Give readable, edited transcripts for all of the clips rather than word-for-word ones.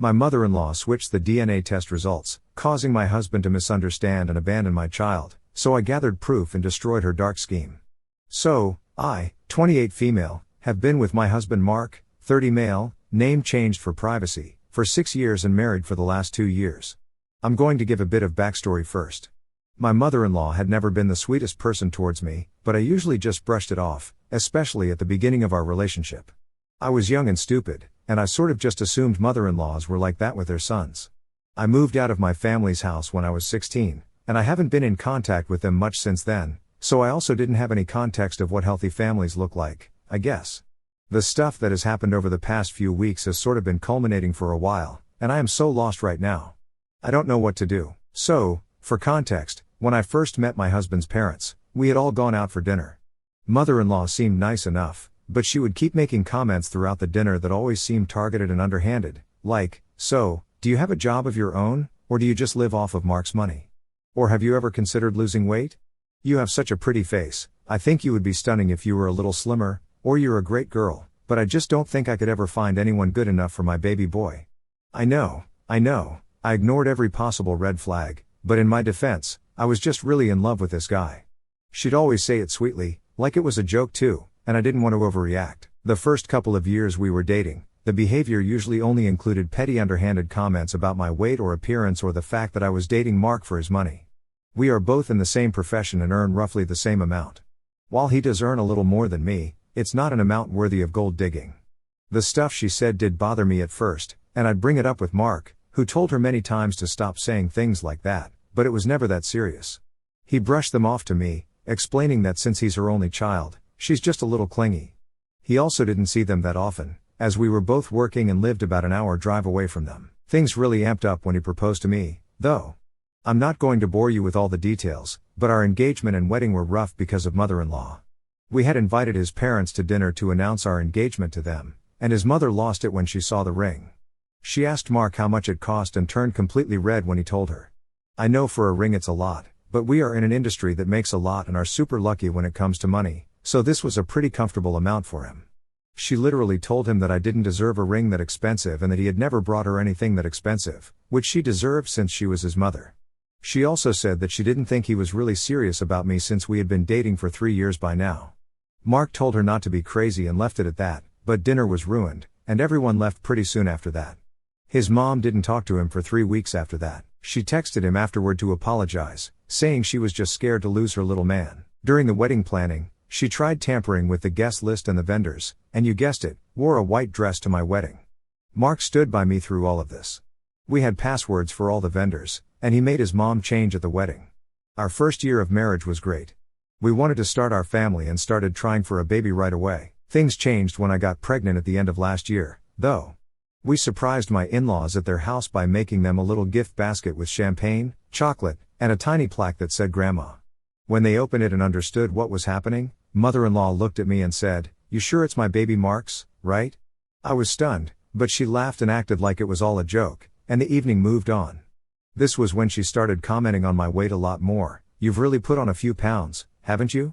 My mother-in-law switched the DNA test results, causing my husband to misunderstand and abandon my child, so I gathered proof and destroyed her dark scheme. So, I, 28 female, have been with my husband Mark, 30 male, name changed for privacy, for 6 years and married for the last 2 years. I'm going to give a bit of backstory first. My mother-in-law had never been the sweetest person towards me, but I usually just brushed it off, especially at the beginning of our relationship. I was young and stupid, and I sort of just assumed mother-in-laws were like that with their sons. I moved out of my family's house when I was 16, and I haven't been in contact with them much since then, so I also didn't have any context of what healthy families look like, I guess. The stuff that has happened over the past few weeks has sort of been culminating for a while, and I am so lost right now. I don't know what to do. So, for context, when I first met my husband's parents, we had all gone out for dinner. Mother-in-law seemed nice enough, but she would keep making comments throughout the dinner that always seemed targeted and underhanded, like, "So, do you have a job of your own, or do you just live off of Mark's money? Or have you ever considered losing weight? You have such a pretty face, I think you would be stunning if you were a little slimmer, or you're a great girl, but I just don't think I could ever find anyone good enough for my baby boy." I know, I ignored every possible red flag, but in my defense, I was just really in love with this guy. She'd always say it sweetly, like it was a joke too, and I didn't want to overreact. The first couple of years we were dating, the behavior usually only included petty underhanded comments about my weight or appearance or the fact that I was dating Mark for his money. We are both in the same profession and earn roughly the same amount. While he does earn a little more than me, it's not an amount worthy of gold digging. The stuff she said did bother me at first, and I'd bring it up with Mark, who told her many times to stop saying things like that, but it was never that serious. He brushed them off to me, explaining that since he's her only child, she's just a little clingy. He also didn't see them that often, as we were both working and lived about an hour drive away from them. Things really amped up when he proposed to me, though. I'm not going to bore you with all the details, but our engagement and wedding were rough because of mother-in-law. We had invited his parents to dinner to announce our engagement to them, and his mother lost it when she saw the ring. She asked Mark how much it cost and turned completely red when he told her. I know for a ring it's a lot, but we are in an industry that makes a lot and are super lucky when it comes to money, so this was a pretty comfortable amount for him. She literally told him that I didn't deserve a ring that expensive and that he had never brought her anything that expensive, which she deserved since she was his mother. She also said that she didn't think he was really serious about me since we had been dating for 3 years by now. Mark told her not to be crazy and left it at that, but dinner was ruined, and everyone left pretty soon after that. His mom didn't talk to him for 3 weeks after that. She texted him afterward to apologize, saying she was just scared to lose her little man. During the wedding planning, she tried tampering with the guest list and the vendors, and you guessed it, wore a white dress to my wedding. Mark stood by me through all of this. We had passwords for all the vendors, and he made his mom change at the wedding. Our first year of marriage was great. We wanted to start our family and started trying for a baby right away. Things changed when I got pregnant at the end of last year, though. We surprised my in-laws at their house by making them a little gift basket with champagne, chocolate, and a tiny plaque that said Grandma. When they opened it and understood what was happening, mother-in-law looked at me and said, "You sure it's my baby Mark's, right?" I was stunned, but she laughed and acted like it was all a joke, and the evening moved on. This was when she started commenting on my weight a lot more. "You've really put on a few pounds, haven't you?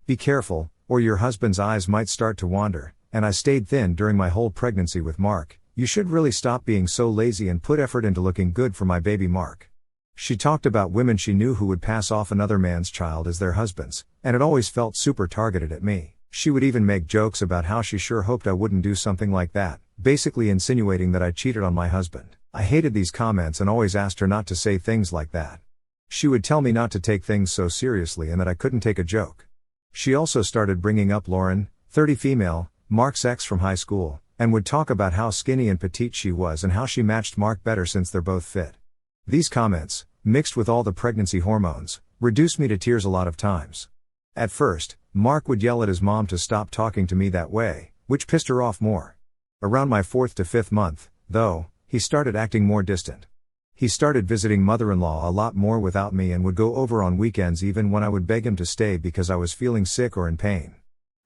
Be careful, or your husband's eyes might start to wander," and I stayed thin during my whole pregnancy with Mark. "You should really stop being so lazy and put effort into looking good for my baby Mark." She talked about women she knew who would pass off another man's child as their husband's, and it always felt super targeted at me. She would even make jokes about how she sure hoped I wouldn't do something like that, basically insinuating that I cheated on my husband. I hated these comments and always asked her not to say things like that. She would tell me not to take things so seriously and that I couldn't take a joke. She also started bringing up Lauren, 30 female, Mark's ex from high school, and would talk about how skinny and petite she was and how she matched Mark better since they're both fit. These comments, mixed with all the pregnancy hormones, reduced me to tears a lot of times. At first, Mark would yell at his mom to stop talking to me that way, which pissed her off more. Around my 4th to 5th month, though, he started acting more distant. He started visiting mother-in-law a lot more without me and would go over on weekends even when I would beg him to stay because I was feeling sick or in pain.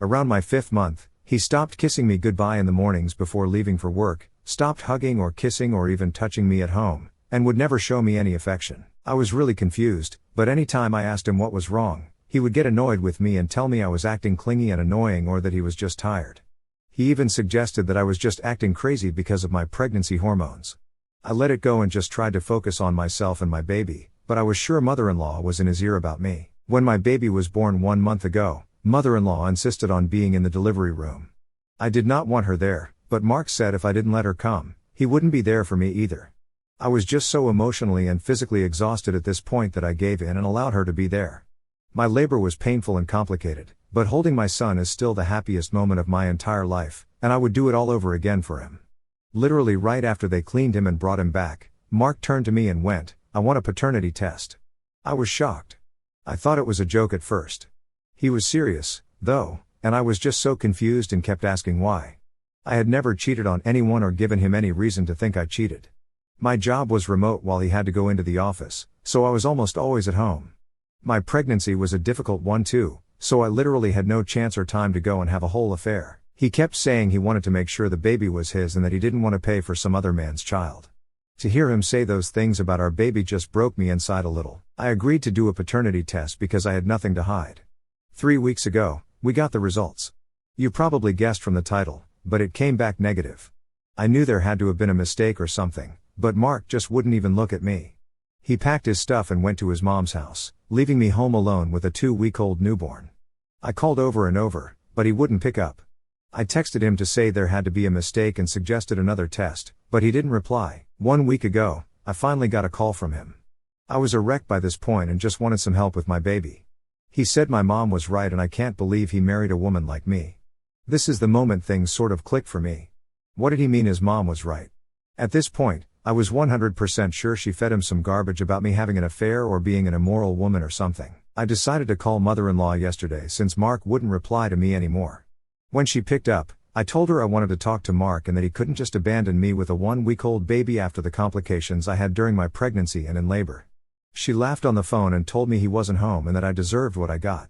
Around my 5th month, he stopped kissing me goodbye in the mornings before leaving for work, stopped hugging or kissing or even touching me at home, and would never show me any affection. I was really confused, but anytime I asked him what was wrong, he would get annoyed with me and tell me I was acting clingy and annoying or that he was just tired. He even suggested that I was just acting crazy because of my pregnancy hormones. I let it go and just tried to focus on myself and my baby, but I was sure mother-in-law was in his ear about me. When my baby was born 1 month ago, mother-in-law insisted on being in the delivery room. I did not want her there, but Mark said if I didn't let her come, he wouldn't be there for me either. I was just so emotionally and physically exhausted at this point that I gave in and allowed her to be there. My labor was painful and complicated, but holding my son is still the happiest moment of my entire life, and I would do it all over again for him. Literally right after they cleaned him and brought him back, Mark turned to me and went, "I want a paternity test." I was shocked. I thought it was a joke at first. He was serious, though, and I was just so confused and kept asking why. I had never cheated on anyone or given him any reason to think I cheated. My job was remote while he had to go into the office, so I was almost always at home. My pregnancy was a difficult one too, so I literally had no chance or time to go and have a whole affair. He kept saying he wanted to make sure the baby was his and that he didn't want to pay for some other man's child. To hear him say those things about our baby just broke me inside a little. I agreed to do a paternity test because I had nothing to hide. 3 weeks ago, we got the results. You probably guessed from the title, but it came back negative. I knew there had to have been a mistake or something, but Mark just wouldn't even look at me. He packed his stuff and went to his mom's house, leaving me home alone with a 2-week-old newborn. I called over and over, but he wouldn't pick up. I texted him to say there had to be a mistake and suggested another test, but he didn't reply. 1 week ago, I finally got a call from him. I was a wreck by this point and just wanted some help with my baby. He said my mom was right and I can't believe he married a woman like me. This is the moment things sort of clicked for me. What did he mean his mom was right? At this point, I was 100% sure she fed him some garbage about me having an affair or being an immoral woman or something. I decided to call mother-in-law yesterday since Mark wouldn't reply to me anymore. When she picked up, I told her I wanted to talk to Mark and that he couldn't just abandon me with a 1-week-old baby after the complications I had during my pregnancy and in labor. She laughed on the phone and told me he wasn't home and that I deserved what I got.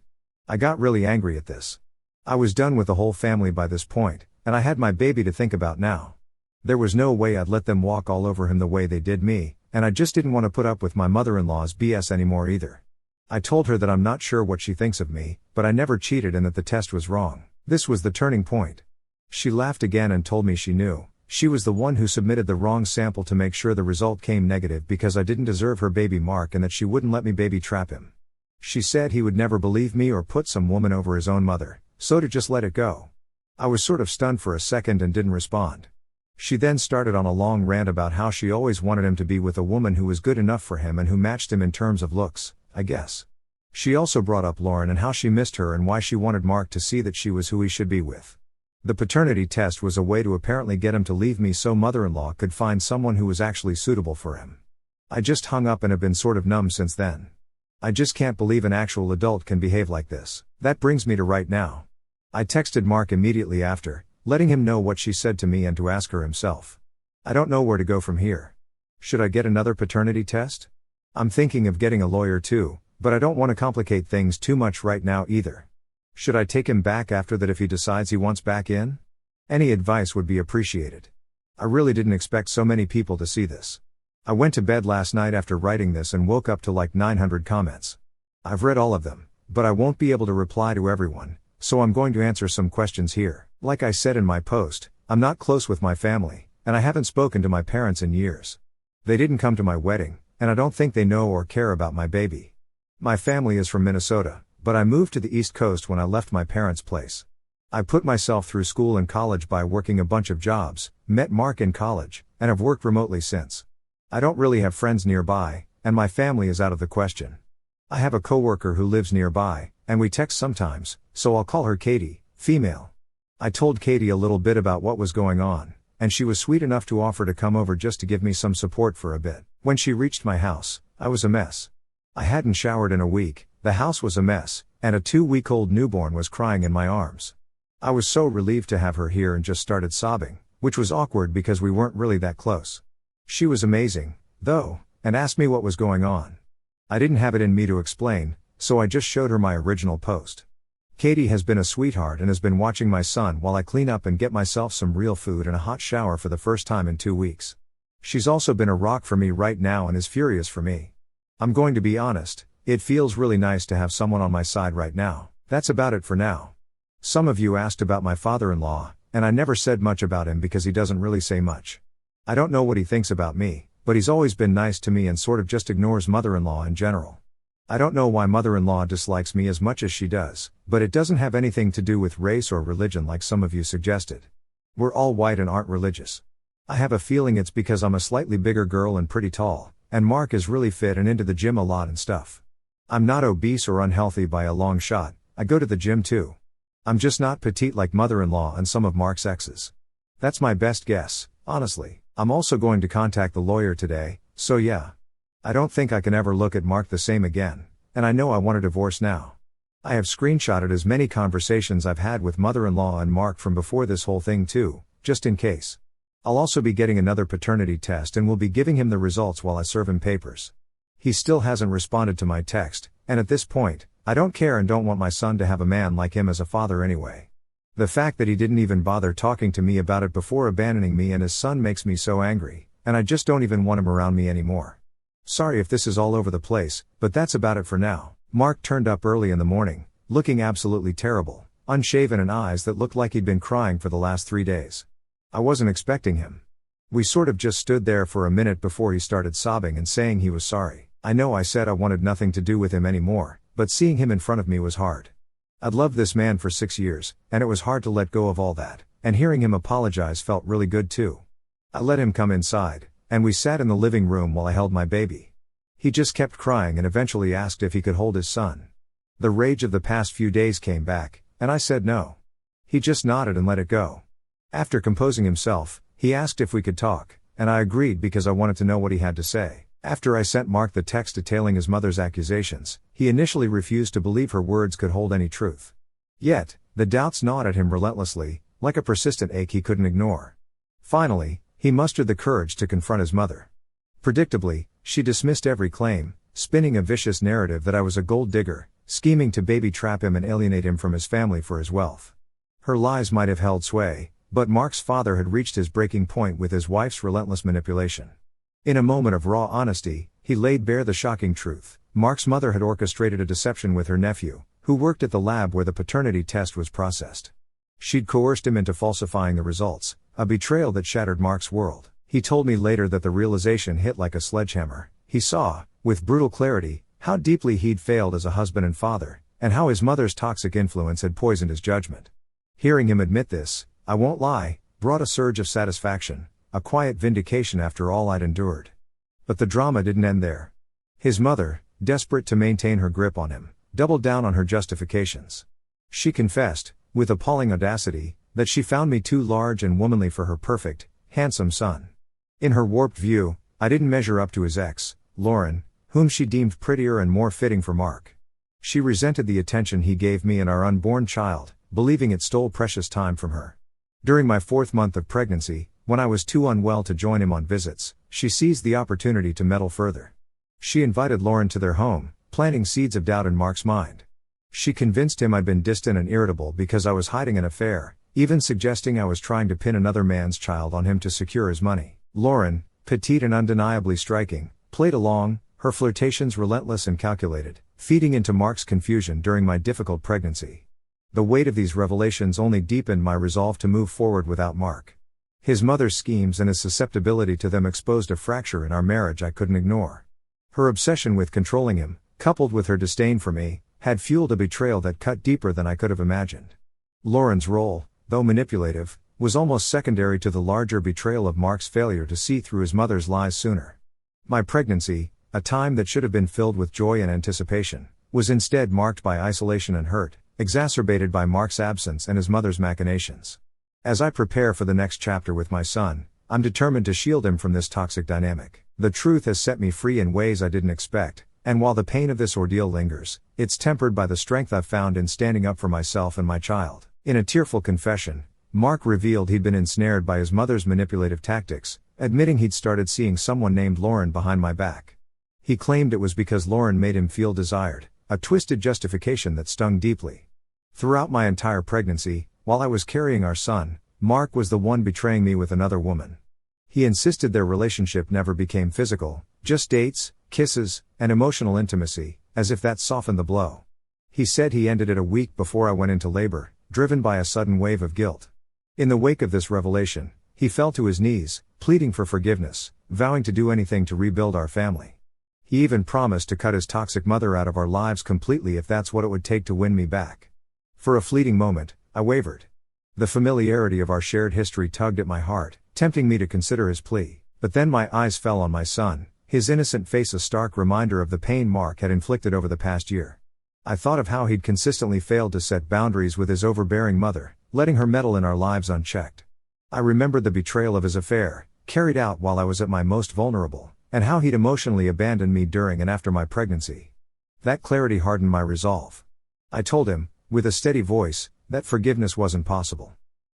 I got really angry at this. I was done with the whole family by this point, and I had my baby to think about now. There was no way I'd let them walk all over him the way they did me, and I just didn't want to put up with my mother-in-law's BS anymore either. I told her that I'm not sure what she thinks of me, but I never cheated and that the test was wrong. This was the turning point. She laughed again and told me she knew. She was the one who submitted the wrong sample to make sure the result came negative because I didn't deserve her baby Mark and that she wouldn't let me baby trap him. She said he would never believe me or put some woman over his own mother, so to just let it go. I was sort of stunned for a second and didn't respond. She then started on a long rant about how she always wanted him to be with a woman who was good enough for him and who matched him in terms of looks, I guess. She also brought up Lauren and how she missed her and why she wanted Mark to see that she was who he should be with. The paternity test was a way to apparently get him to leave me so mother-in-law could find someone who was actually suitable for him. I just hung up and have been sort of numb since then. I just can't believe an actual adult can behave like this. That brings me to right now. I texted Mark immediately after, letting him know what she said to me and to ask her himself. I don't know where to go from here. Should I get another paternity test? I'm thinking of getting a lawyer too, but I don't want to complicate things too much right now either. Should I take him back after that if he decides he wants back in? Any advice would be appreciated. I really didn't expect so many people to see this. I went to bed last night after writing this and woke up to like 900 comments. I've read all of them, but I won't be able to reply to everyone, so I'm going to answer some questions here. Like I said in my post, I'm not close with my family, and I haven't spoken to my parents in years. They didn't come to my wedding, and I don't think they know or care about my baby. My family is from Minnesota, but I moved to the East Coast when I left my parents' place. I put myself through school and college by working a bunch of jobs, met Mark in college, and have worked remotely since. I don't really have friends nearby, and my family is out of the question. I have a coworker who lives nearby, and we text sometimes, so I'll call her Katie, female. I told Katie a little bit about what was going on, and she was sweet enough to offer to come over just to give me some support for a bit. When she reached my house, I was a mess. I hadn't showered in a week, the house was a mess, and a 2-week-old newborn was crying in my arms. I was so relieved to have her here and just started sobbing, which was awkward because we weren't really that close. She was amazing, though, and asked me what was going on. I didn't have it in me to explain, so I just showed her my original post. Katie has been a sweetheart and has been watching my son while I clean up and get myself some real food and a hot shower for the first time in 2 weeks. She's also been a rock for me right now and is furious for me. I'm going to be honest, it feels really nice to have someone on my side right now. That's about it for now. Some of you asked about my father-in-law, and I never said much about him because he doesn't really say much. I don't know what he thinks about me, but he's always been nice to me and sort of just ignores mother-in-law in general. I don't know why mother-in-law dislikes me as much as she does, but it doesn't have anything to do with race or religion like some of you suggested. We're all white and aren't religious. I have a feeling it's because I'm a slightly bigger girl and pretty tall, and Mark is really fit and into the gym a lot and stuff. I'm not obese or unhealthy by a long shot, I go to the gym too. I'm just not petite like mother-in-law and some of Mark's exes. That's my best guess, honestly. I'm also going to contact the lawyer today, so yeah. I don't think I can ever look at Mark the same again, and I know I want a divorce now. I have screenshotted as many conversations I've had with mother-in-law and Mark from before this whole thing too, just in case. I'll also be getting another paternity test and will be giving him the results while I serve him papers. He still hasn't responded to my text, and at this point, I don't care and don't want my son to have a man like him as a father anyway. The fact that he didn't even bother talking to me about it before abandoning me and his son makes me so angry, and I just don't even want him around me anymore. Sorry if this is all over the place, but that's about it for now. Mark turned up early in the morning, looking absolutely terrible, unshaven and eyes that looked like he'd been crying for the last 3 days. I wasn't expecting him. We sort of just stood there for a minute before he started sobbing and saying he was sorry. I know I said I wanted nothing to do with him anymore, but seeing him in front of me was hard. I'd loved this man for 6 years, and it was hard to let go of all that, and hearing him apologize felt really good too. I let him come inside, and we sat in the living room while I held my baby. He just kept crying and eventually asked if he could hold his son. The rage of the past few days came back, and I said no. He just nodded and let it go. After composing himself, he asked if we could talk, and I agreed because I wanted to know what he had to say. After I sent Mark the text detailing his mother's accusations, he initially refused to believe her words could hold any truth. Yet, the doubts gnawed at him relentlessly, like a persistent ache he couldn't ignore. Finally, he mustered the courage to confront his mother. Predictably, she dismissed every claim, spinning a vicious narrative that I was a gold digger, scheming to baby trap him and alienate him from his family for his wealth. Her lies might have held sway, but Mark's father had reached his breaking point with his wife's relentless manipulation. In a moment of raw honesty, he laid bare the shocking truth. Mark's mother had orchestrated a deception with her nephew, who worked at the lab where the paternity test was processed. She'd coerced him into falsifying the results, a betrayal that shattered Mark's world. He told me later that the realization hit like a sledgehammer. He saw, with brutal clarity, how deeply he'd failed as a husband and father, and how his mother's toxic influence had poisoned his judgment. Hearing him admit this, I won't lie, brought a surge of satisfaction, a quiet vindication after all I'd endured. But the drama didn't end there. His mother, desperate to maintain her grip on him, doubled down on her justifications. She confessed, with appalling audacity, that she found me too large and womanly for her perfect, handsome son. In her warped view, I didn't measure up to his ex, Lauren, whom she deemed prettier and more fitting for Mark. She resented the attention he gave me and our unborn child, believing it stole precious time from her. During my 4th month of pregnancy, when I was too unwell to join him on visits, she seized the opportunity to meddle further. She invited Lauren to their home, planting seeds of doubt in Mark's mind. She convinced him I'd been distant and irritable because I was hiding an affair, even suggesting I was trying to pin another man's child on him to secure his money. Lauren, petite and undeniably striking, played along, her flirtations relentless and calculated, feeding into Mark's confusion during my difficult pregnancy. The weight of these revelations only deepened my resolve to move forward without Mark. His mother's schemes and his susceptibility to them exposed a fracture in our marriage I couldn't ignore. Her obsession with controlling him, coupled with her disdain for me, had fueled a betrayal that cut deeper than I could have imagined. Lauren's role, though manipulative, was almost secondary to the larger betrayal of Mark's failure to see through his mother's lies sooner. My pregnancy, a time that should have been filled with joy and anticipation, was instead marked by isolation and hurt, exacerbated by Mark's absence and his mother's machinations. As I prepare for the next chapter with my son, I'm determined to shield him from this toxic dynamic. The truth has set me free in ways I didn't expect, and while the pain of this ordeal lingers, it's tempered by the strength I've found in standing up for myself and my child. In a tearful confession, Mark revealed he'd been ensnared by his mother's manipulative tactics, admitting he'd started seeing someone named Lauren behind my back. He claimed it was because Lauren made him feel desired, a twisted justification that stung deeply. Throughout my entire pregnancy, while I was carrying our son, Mark was the one betraying me with another woman. He insisted their relationship never became physical, just dates, kisses, and emotional intimacy, as if that softened the blow. He said he ended it a week before I went into labor, driven by a sudden wave of guilt. In the wake of this revelation, He fell to his knees, pleading for forgiveness, vowing to do anything to rebuild our family. He even promised to cut his toxic mother out of our lives completely if that's what it would take to win me back. For a fleeting moment, I wavered. The familiarity of our shared history tugged at my heart, tempting me to consider his plea. But then my eyes fell on my son, his innocent face a stark reminder of the pain Mark had inflicted over the past year. I thought of how he'd consistently failed to set boundaries with his overbearing mother, letting her meddle in our lives unchecked. I remembered the betrayal of his affair, carried out while I was at my most vulnerable, and how he'd emotionally abandoned me during and after my pregnancy. That clarity hardened my resolve. I told him, with a steady voice, that forgiveness wasn't possible.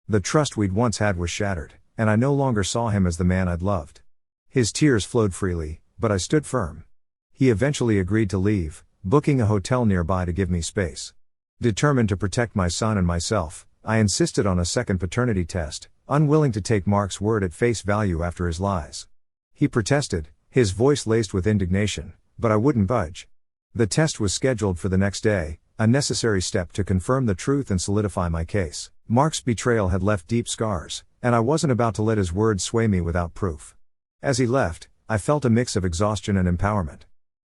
The trust we'd once had was shattered, and I no longer saw him as the man I'd loved. His tears flowed freely, but I stood firm. He eventually agreed to leave, booking a hotel nearby to give me space. Determined to protect my son and myself, I insisted on a second paternity test, unwilling to take Mark's word at face value after his lies. He protested, his voice laced with indignation, but I wouldn't budge. The test was scheduled for the next day, a necessary step to confirm the truth and solidify my case. Mark's betrayal had left deep scars, and I wasn't about to let his words sway me without proof. As he left, I felt a mix of exhaustion and empowerment.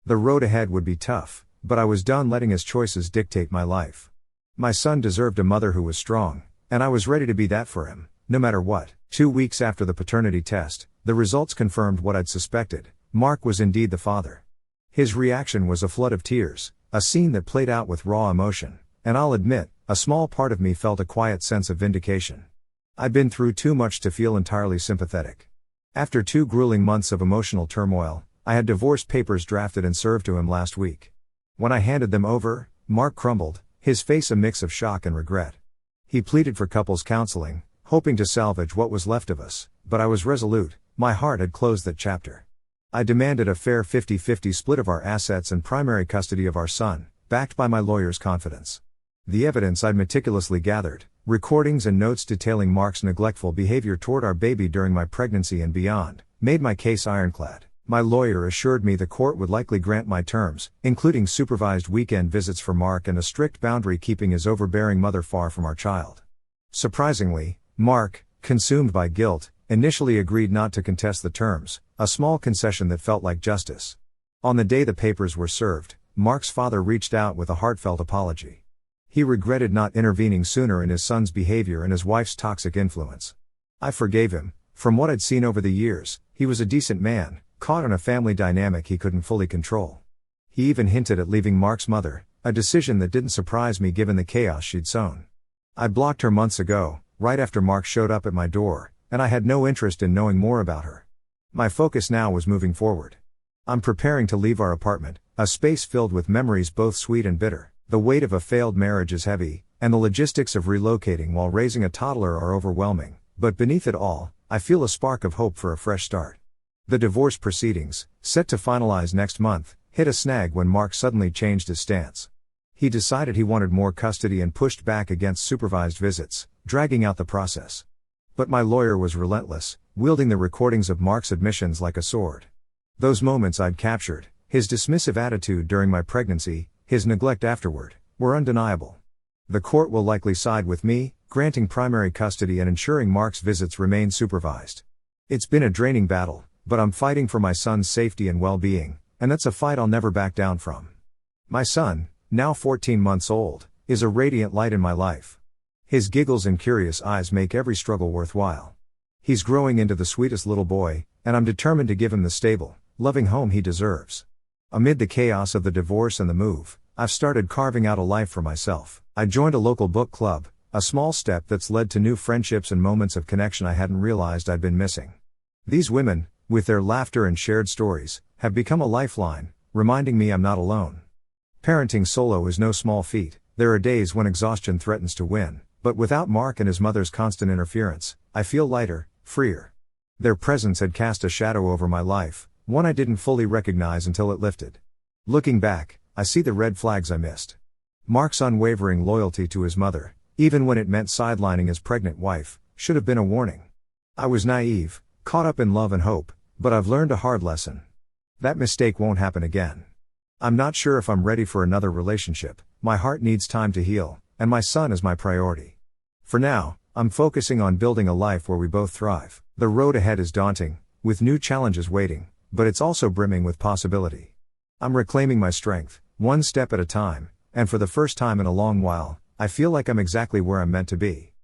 The road ahead would be tough, but I was done letting his choices dictate my life. My son deserved a mother who was strong, and I was ready to be that for him, no matter what. 2 weeks after the paternity test, the results confirmed what I'd suspected. Mark was indeed the father. His reaction was a flood of tears, a scene that played out with raw emotion, and I'll admit, a small part of me felt a quiet sense of vindication. I'd been through too much to feel entirely sympathetic. After 2 grueling months of emotional turmoil, I had divorce papers drafted and served to him last week. When I handed them over, Mark crumbled, his face a mix of shock and regret. He pleaded for couples counseling, hoping to salvage what was left of us, but I was resolute. My heart had closed that chapter. I demanded a fair 50-50 split of our assets and primary custody of our son, backed by my lawyer's confidence. The evidence I'd meticulously gathered, recordings and notes detailing Mark's neglectful behavior toward our baby during my pregnancy and beyond, made my case ironclad. My lawyer assured me the court would likely grant my terms, including supervised weekend visits for Mark and a strict boundary keeping his overbearing mother far from our child. Surprisingly, Mark, consumed by guilt, initially agreed not to contest the terms, a small concession that felt like justice. On the day the papers were served, Mark's father reached out with a heartfelt apology. He regretted not intervening sooner in his son's behavior and his wife's toxic influence. I forgave him. From what I'd seen over the years, he was a decent man, caught in a family dynamic he couldn't fully control. He even hinted at leaving Mark's mother, a decision that didn't surprise me given the chaos she'd sown. I'd blocked her months ago, right after Mark showed up at my door, and I had no interest in knowing more about her. My focus now was moving forward. I'm preparing to leave our apartment, a space filled with memories both sweet and bitter. The weight of a failed marriage is heavy, and the logistics of relocating while raising a toddler are overwhelming, but beneath it all, I feel a spark of hope for a fresh start. The divorce proceedings, set to finalize next month, hit a snag when Mark suddenly changed his stance. He decided he wanted more custody and pushed back against supervised visits, dragging out the process. But my lawyer was relentless, wielding the recordings of Mark's admissions like a sword. Those moments I'd captured, his dismissive attitude during my pregnancy, his neglect afterward, were undeniable. The court will likely side with me, granting primary custody and ensuring Mark's visits remain supervised. It's been a draining battle, but I'm fighting for my son's safety and well-being, and that's a fight I'll never back down from. My son, now 14 months old, is a radiant light in my life. His giggles and curious eyes make every struggle worthwhile. He's growing into the sweetest little boy, and I'm determined to give him the stable, loving home he deserves. Amid the chaos of the divorce and the move, I've started carving out a life for myself. I joined a local book club, a small step that's led to new friendships and moments of connection I hadn't realized I'd been missing. These women, with their laughter and shared stories, have become a lifeline, reminding me I'm not alone. Parenting solo is no small feat. There are days when exhaustion threatens to win, but without Mark and his mother's constant interference, I feel lighter, freer. Their presence had cast a shadow over my life, one I didn't fully recognize until it lifted. Looking back, I see the red flags I missed. Mark's unwavering loyalty to his mother, even when it meant sidelining his pregnant wife, should have been a warning. I was naive, caught up in love and hope, but I've learned a hard lesson. That mistake won't happen again. I'm not sure if I'm ready for another relationship, my heart needs time to heal, and my son is my priority. For now, I'm focusing on building a life where we both thrive. The road ahead is daunting, with new challenges waiting, but it's also brimming with possibility. I'm reclaiming my strength, one step at a time, and for the first time in a long while, I feel like I'm exactly where I'm meant to be.